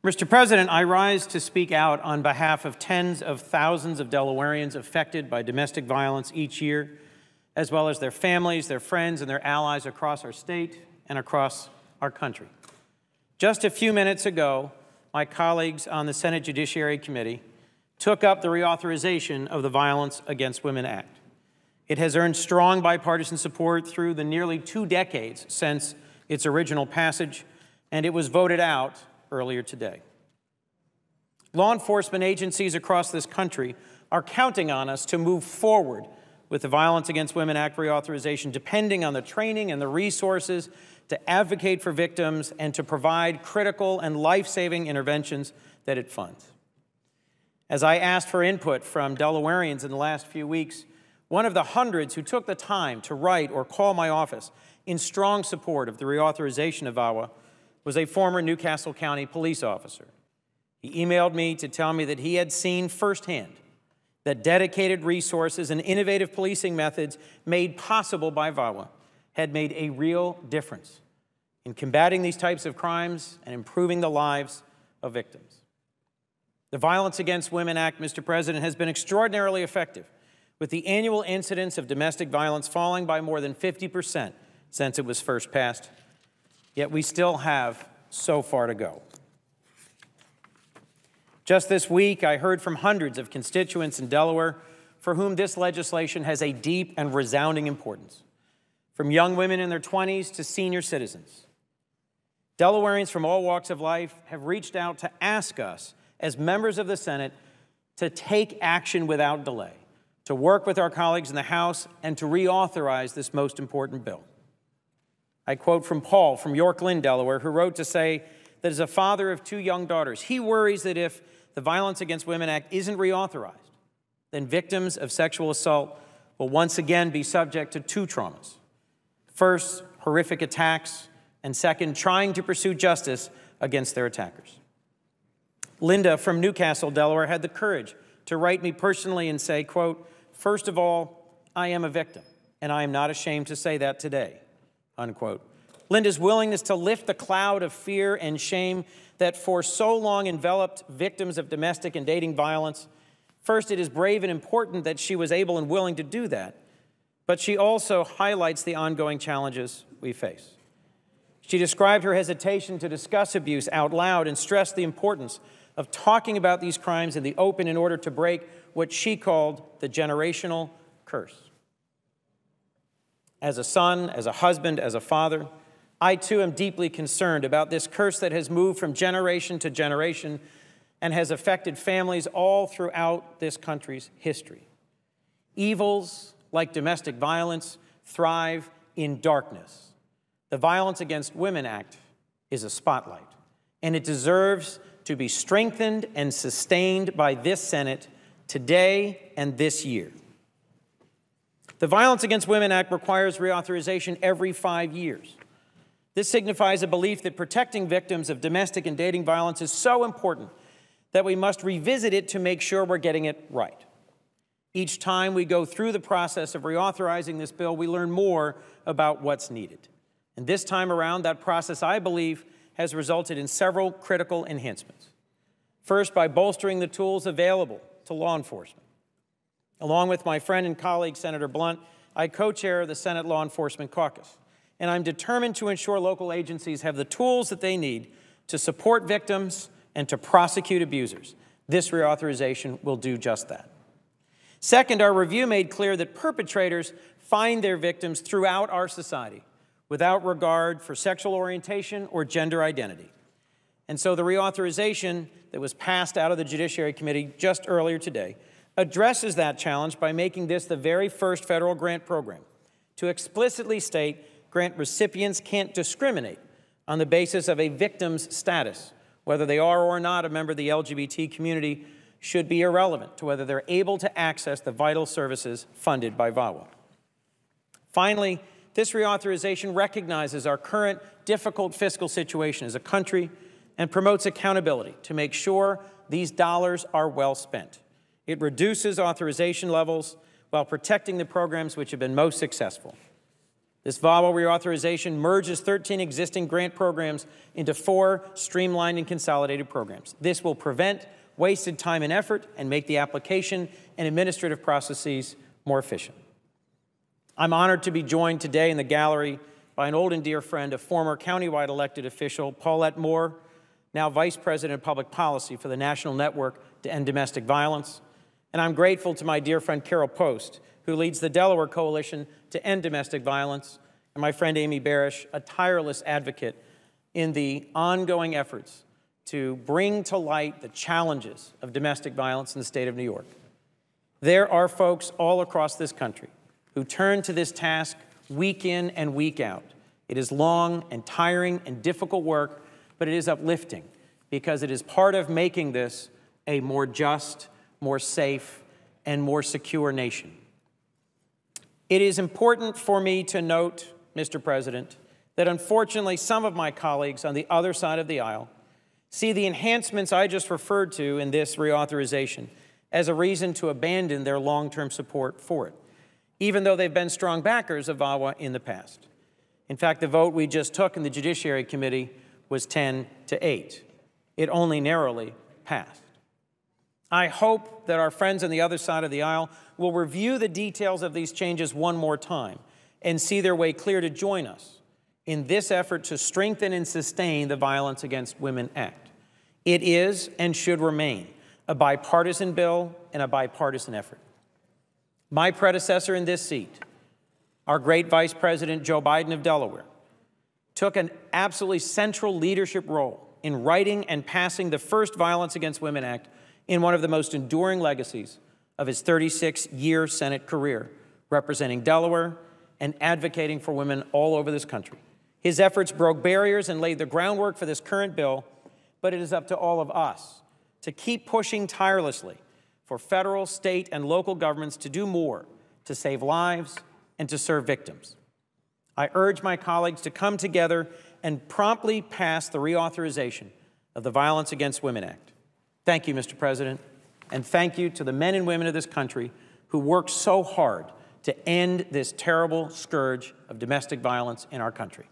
Mr. President, I rise to speak out on behalf of tens of thousands of Delawareans affected by domestic violence each year, as well as their families, their friends, and their allies across our state and across our country. Just a few minutes ago, my colleagues on the Senate Judiciary Committee took up the reauthorization of the Violence Against Women Act. It has earned strong bipartisan support through the nearly 2 decades since its original passage, and it was voted out earlier today. Law enforcement agencies across this country are counting on us to move forward with the Violence Against Women Act reauthorization, depending on the training and the resources to advocate for victims and to provide critical and life-saving interventions that it funds. As I asked for input from Delawareans in the last few weeks, one of the hundreds who took the time to write or call my office in strong support of the reauthorization of VAWA was a former Newcastle County police officer. He emailed me to tell me that he had seen firsthand that dedicated resources and innovative policing methods made possible by VAWA had made a real difference in combating these types of crimes and improving the lives of victims. The Violence Against Women Act, Mr. President, has been extraordinarily effective, with the annual incidence of domestic violence falling by more than 50% since it was first passed. Yet we still have so far to go. Just this week, I heard from hundreds of constituents in Delaware for whom this legislation has a deep and resounding importance, from young women in their 20s to senior citizens. Delawareans from all walks of life have reached out to ask us, as members of the Senate, to take action without delay, to work with our colleagues in the House, and to reauthorize this most important bill. I quote from Paul from York Lynn, Delaware, who wrote to say that as a father of 2 young daughters, he worries that if the Violence Against Women Act isn't reauthorized, then victims of sexual assault will once again be subject to 2 traumas. First, horrific attacks, and second, trying to pursue justice against their attackers. Linda from Newcastle, Delaware, had the courage to write me personally and say, quote, "First of all, I am a victim, and I am not ashamed to say that today," unquote. Linda's willingness to lift the cloud of fear and shame that for so long enveloped victims of domestic and dating violence. First, it is brave and important that she was able and willing to do that, but she also highlights the ongoing challenges we face. She described her hesitation to discuss abuse out loud and stressed the importance of talking about these crimes in the open in order to break what she called the generational curse. As a son, as a husband, as a father, I too am deeply concerned about this curse that has moved from generation to generation and has affected families all throughout this country's history. Evils like domestic violence thrive in darkness. The Violence Against Women Act is a spotlight, and it deserves to be strengthened and sustained by this Senate today and this year. The Violence Against Women Act requires reauthorization every 5 years. This signifies a belief that protecting victims of domestic and dating violence is so important that we must revisit it to make sure we're getting it right. Each time we go through the process of reauthorizing this bill, we learn more about what's needed. And this time around, that process, I believe, has resulted in several critical enhancements. First, by bolstering the tools available to law enforcement. Along with my friend and colleague, Senator Blunt, I co-chair the Senate Law Enforcement Caucus, and I'm determined to ensure local agencies have the tools that they need to support victims and to prosecute abusers. This reauthorization will do just that. Second, our review made clear that perpetrators find their victims throughout our society without regard for sexual orientation or gender identity. And so the reauthorization that was passed out of the Judiciary Committee just earlier today addresses that challenge by making this the very first federal grant program to explicitly state grant recipients can't discriminate on the basis of a victim's status. Whether they are or not a member of the LGBT community should be irrelevant to whether they're able to access the vital services funded by VAWA. Finally, this reauthorization recognizes our current difficult fiscal situation as a country and promotes accountability to make sure these dollars are well spent. It reduces authorization levels while protecting the programs which have been most successful. This VAWA reauthorization merges 13 existing grant programs into 4 streamlined and consolidated programs. This will prevent wasted time and effort and make the application and administrative processes more efficient. I'm honored to be joined today in the gallery by an old and dear friend, a former countywide elected official, Paulette Moore, now Vice President of Public Policy for the National Network to End Domestic Violence. And I'm grateful to my dear friend Carol Post, who leads the Delaware Coalition to End Domestic Violence, and my friend Amy Barish, a tireless advocate in the ongoing efforts to bring to light the challenges of domestic violence in the state of New York. There are folks all across this country who turn to this task week in and week out. It is long and tiring and difficult work, but it is uplifting because it is part of making this a more just, more safe, and more secure nation. It is important for me to note, Mr. President, that unfortunately some of my colleagues on the other side of the aisle see the enhancements I just referred to in this reauthorization as a reason to abandon their long-term support for it, even though they've been strong backers of VAWA in the past. In fact, the vote we just took in the Judiciary Committee was 10-8. It only narrowly passed. I hope that our friends on the other side of the aisle will review the details of these changes one more time and see their way clear to join us in this effort to strengthen and sustain the Violence Against Women Act. It is and should remain a bipartisan bill and a bipartisan effort. My predecessor in this seat, our great Vice President Joe Biden of Delaware, took an absolutely central leadership role in writing and passing the first Violence Against Women Act in one of the most enduring legacies of his 36-year Senate career, representing Delaware and advocating for women all over this country. His efforts broke barriers and laid the groundwork for this current bill, but it is up to all of us to keep pushing tirelessly for federal, state, and local governments to do more to save lives and to serve victims. I urge my colleagues to come together and promptly pass the reauthorization of the Violence Against Women Act. Thank you, Mr. President, and thank you to the men and women of this country who worked so hard to end this terrible scourge of domestic violence in our country.